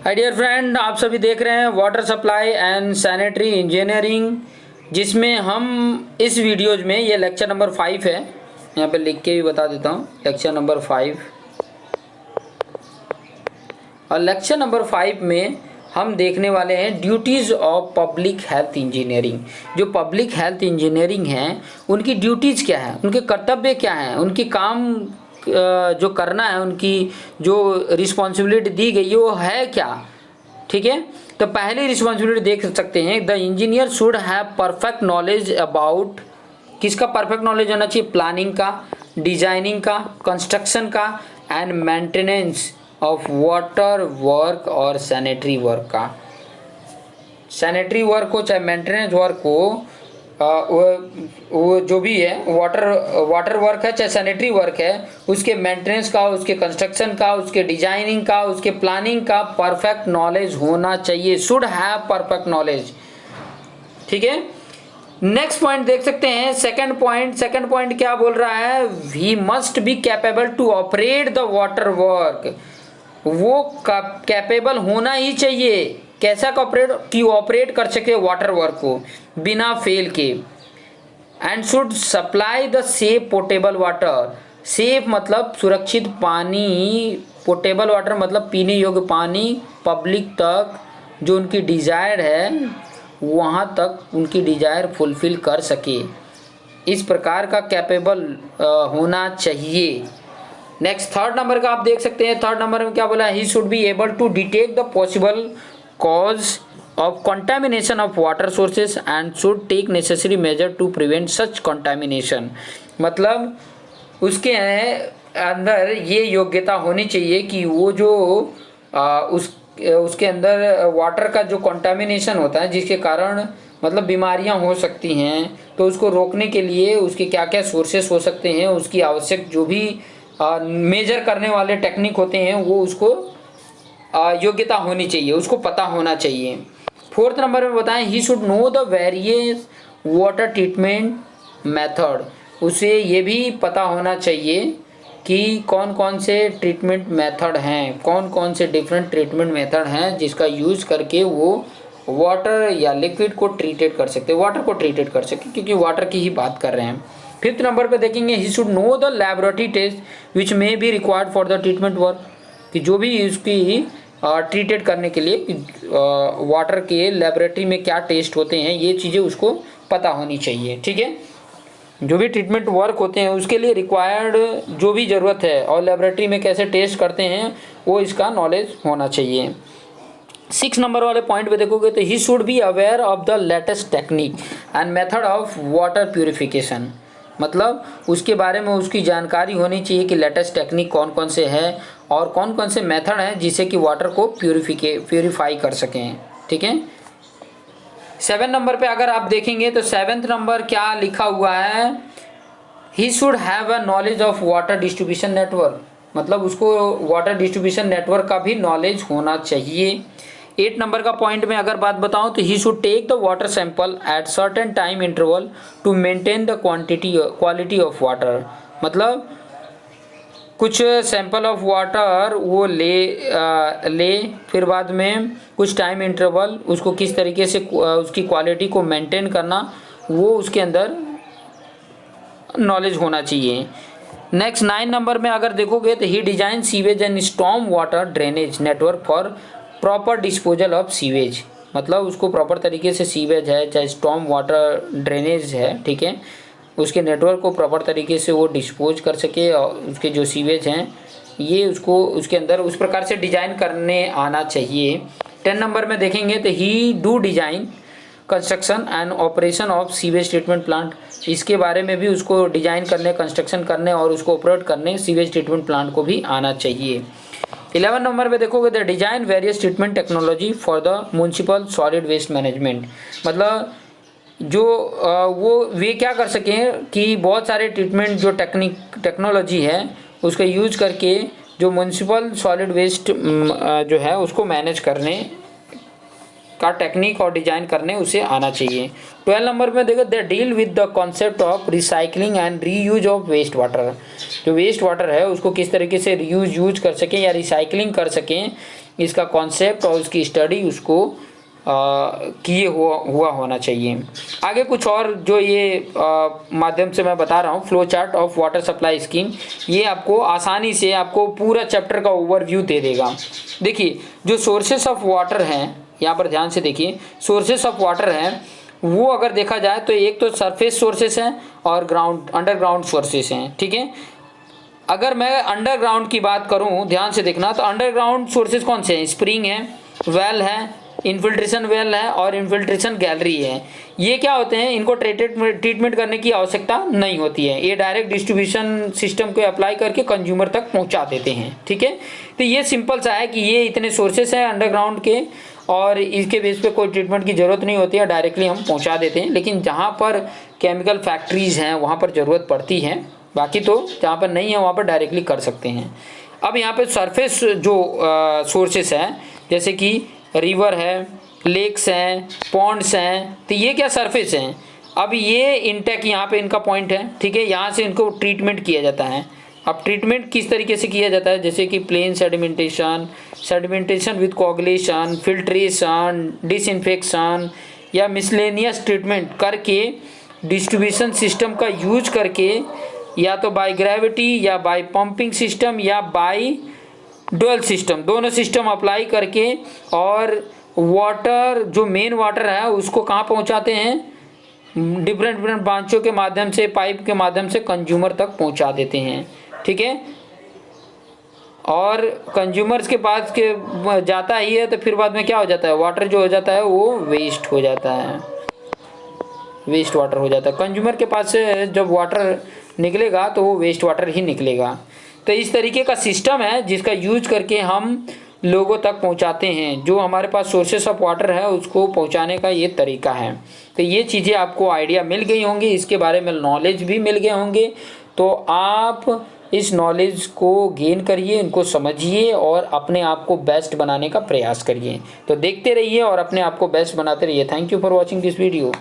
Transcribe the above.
Hi dear friend, आप सभी देख रहे हैं water supply and sanitary engineering, जिसमें हम इस वीडियोज में ये लेक्चर नंबर 5 है। यहाँ पे लिख के भी बता देता हूँ, लेक्चर नंबर 5। और लेक्चर नंबर 5 में हम देखने वाले हैं duties of public health engineering. जो पब्लिक हेल्थ इंजीनियरिंग है उनकी ड्यूटीज़ क्या है, उनके कर्तव्य क्या हैं, उनकी काम जो करना है, उनकी जो रिस्पॉन्सिबिलिटी दी गई है वो है क्या। ठीक है, तो पहली रिस्पॉन्सिबिलिटी देख सकते हैं, the engineer should have perfect knowledge about, किसका परफेक्ट नॉलेज होना चाहिए, प्लानिंग का, डिजाइनिंग का, कंस्ट्रक्शन का and maintenance of water work और सैनिटरी वर्क का। सैनिटरी वर्क हो चाहे मेंटेनेंस वर्क हो, वो जो भी है, वाटर वर्क है चाहे सैनिटरी वर्क है, उसके मेंटेनेंस का, उसके कंस्ट्रक्शन का, उसके डिजाइनिंग का, उसके प्लानिंग का परफेक्ट नॉलेज होना चाहिए। Should have perfect knowledge. ठीक है, नेक्स्ट पॉइंट देख सकते हैं, सेकंड पॉइंट क्या बोल रहा है, he must be capable to operate the water work. वो कैपेबल होना ही चाहिए, कैसा ऑपरेट कर सके वाटर वर्क को बिना फेल के। And should supply the safe portable water. Safe मतलब सुरक्षित पानी, पोर्टेबल वाटर मतलब पीने योग्य पानी पब्लिक तक, जो उनकी डिज़ायर है वहाँ तक उनकी डिज़ायर फुलफिल कर सके, इस प्रकार का कैपेबल होना चाहिए। नेक्स्ट थर्ड नंबर का आप देख सकते हैं, थर्ड नंबर में क्या बोला, he should be able to detect the possible cause of contamination of water sources and should take necessary measure to prevent such contamination। मतलब उसके अंदर ये योग्यता होनी चाहिए कि वो जो उसके अंदर वाटर का जो कंटामिनेशन होता है, जिसके कारण मतलब बीमारियां हो सकती हैं, तो उसको रोकने के लिए उसके क्या क्या सोर्सेस हो सकते हैं, उसकी आवश्यक जो भी मेजर करने वाले टेक्निक होते हैं वो उसको योग्यता होनी चाहिए, उसको पता होना चाहिए। फोर्थ नंबर में बताएं, ही should know the various water treatment method. उसे ये भी पता होना चाहिए कि कौन कौन से ट्रीटमेंट मेथड हैं, कौन कौन से डिफरेंट ट्रीटमेंट मेथड हैं जिसका यूज़ करके वो वाटर या लिक्विड को ट्रीटेड कर सकते, वाटर को ट्रीटेड कर सकते, क्योंकि वाटर की ही बात कर रहे हैं। फिफ्थ नंबर पे देखेंगे, he should know the laboratory test which may be required for the treatment work, कि जो भी इसकी ट्रीटेड करने के लिए वाटर के लेबोरेटरी में क्या टेस्ट होते हैं, ये चीज़ें उसको पता होनी चाहिए। ठीक है, जो भी ट्रीटमेंट वर्क होते हैं उसके लिए रिक्वायर्ड जो भी ज़रूरत है और लेबोरेटरी में कैसे टेस्ट करते हैं वो इसका नॉलेज होना चाहिए। 6 नंबर वाले पॉइंट पे देखोगे तो he should be aware of the latest technique and method of water purification. मतलब उसके बारे में उसकी जानकारी होनी चाहिए कि लेटेस्ट टेक्निक कौन कौन से हैं और कौन कौन से मेथड हैं जिससे कि वाटर को प्यूरिफाई कर सकें। ठीक है, 7 नंबर पे अगर आप देखेंगे तो 7th नंबर क्या लिखा हुआ है, he should have a knowledge of water distribution network. मतलब उसको वाटर डिस्ट्रीब्यूशन नेटवर्क का भी नॉलेज होना चाहिए। 8 नंबर का पॉइंट में अगर बात बताऊं तो he should take the water sample at certain time interval to maintain the quality of water. मतलब कुछ सैंपल ऑफ वाटर वो ले फिर बाद में कुछ टाइम इंटरवल उसको किस तरीके से उसकी क्वालिटी को मेंटेन करना, वो उसके अंदर नॉलेज होना चाहिए। नेक्स्ट 9 नंबर में अगर देखोगे तो ही design sewage and storm water drainage network for proper disposal of sewage. मतलब उसको प्रॉपर तरीके से सीवेज है चाहे स्टॉर्म वाटर ड्रेनेज है, ठीक है, उसके नेटवर्क को प्रॉपर तरीके से वो डिस्पोज कर सके और उसके जो सीवेज हैं ये उसको उसके अंदर उस प्रकार से डिज़ाइन करने आना चाहिए। 10 नंबर में देखेंगे तो ही do design construction and operation of sewage treatment plant. इसके बारे में भी उसको डिज़ाइन करने, कंस्ट्रक्शन करने और उसको ऑपरेट करने सीवेज ट्रीटमेंट प्लांट को भी आना चाहिए। 11 नंबर पे देखोगे the design various treatment technology for the municipal solid waste management. मतलब जो वो वे क्या कर सकें कि बहुत सारे ट्रीटमेंट जो टेक्नोलॉजी है उसका यूज करके जो म्यूनसिपल सॉलिड वेस्ट जो है उसको मैनेज करने का टेक्निक और डिजाइन करने उसे आना चाहिए। 12 नंबर में देखो they deal with the concept of recycling and reuse of waste water. जो वेस्ट वाटर है उसको किस तरीके से रीयूज कर सकें या रिसाइकलिंग कर सकें, इसका कॉन्सेप्ट और उसकी स्टडी उसको किए हुआ होना चाहिए। आगे कुछ और जो ये माध्यम से मैं बता रहा हूँ, flow chart of water supply scheme, ये आपको आसानी से आपको पूरा चैप्टर का ओवरव्यू दे देगा। देखिए जो सोर्सेस ऑफ वाटर हैं, यहाँ पर ध्यान से देखिए, सोर्सेस ऑफ वाटर हैं वो अगर देखा जाए तो एक तो सरफेस सोर्सेस हैं और अंडरग्राउंड सोर्सेस हैं, ठीक है। अगर मैं अंडरग्राउंड की बात करूं, ध्यान से देखना, तो अंडरग्राउंड सोर्सेज कौन से हैं? स्प्रिंग है, वेल है, इन्फिल्ट्रेशन वेल है और इन्फिल्ट्रेशन गैलरी है। ये क्या होते हैं? इनको ट्रीटमेंट करने की आवश्यकता नहीं होती है, ये डायरेक्ट डिस्ट्रीब्यूशन सिस्टम को अप्लाई करके कंज्यूमर तक पहुंचा देते हैं, ठीक है। तो ये सिंपल सा है कि ये इतने सोर्सेस हैं अंडरग्राउंड के और इसके बेस पे कोई ट्रीटमेंट की ज़रूरत नहीं होती है, डायरेक्टली हम पहुँचा देते हैं। लेकिन जहाँ पर केमिकल फैक्ट्रीज़ हैं वहाँ पर ज़रूरत पड़ती है, बाकी तो जहाँ पर नहीं है वहाँ पर डायरेक्टली कर सकते हैं। अब यहाँ पे सरफेस जो सोर्सेस हैं, जैसे कि रिवर है, लेक्स हैं, पॉन्ड्स हैं, तो ये क्या सरफेस हैं। अब ये इंटेक यहाँ पे इनका पॉइंट है, ठीक है, यहाँ से इनको ट्रीटमेंट किया जाता है। अब ट्रीटमेंट किस तरीके से किया जाता है? जैसे कि plain sedimentation with coagulation, filtration, disinfection या मिसलेनियस ट्रीटमेंट करके डिस्ट्रीब्यूशन सिस्टम का यूज करके, या तो बाय ग्रेविटी या बाय पंपिंग सिस्टम या बाय डुअल सिस्टम, दोनों सिस्टम अप्लाई करके और वाटर जो मेन वाटर है उसको कहाँ पहुँचाते हैं? डिफरेंट ब्रांचों के माध्यम से, पाइप के माध्यम से कंज्यूमर तक पहुँचा देते हैं, ठीक है। और कंज्यूमर्स के पास के जाता ही है तो फिर बाद में क्या हो जाता है? वाटर जो हो जाता है वो वेस्ट हो जाता है, वेस्ट वाटर हो जाता है। कंज्यूमर के पास से जब वाटर निकलेगा तो वो वेस्ट वाटर ही निकलेगा। तो इस तरीके का सिस्टम है जिसका यूज करके हम लोगों तक पहुंचाते हैं, जो हमारे पास सोर्सेस ऑफ वाटर है उसको पहुंचाने का ये तरीका है। तो ये चीज़ें आपको आइडिया मिल गई होंगी, इसके बारे में नॉलेज भी मिल गए होंगे। तो आप इस नॉलेज को गेन करिए, इनको समझिए और अपने आप को बेस्ट बनाने का प्रयास करिए। तो देखते रहिए और अपने आप को बेस्ट बनाते रहिए। Thank you for watching this video.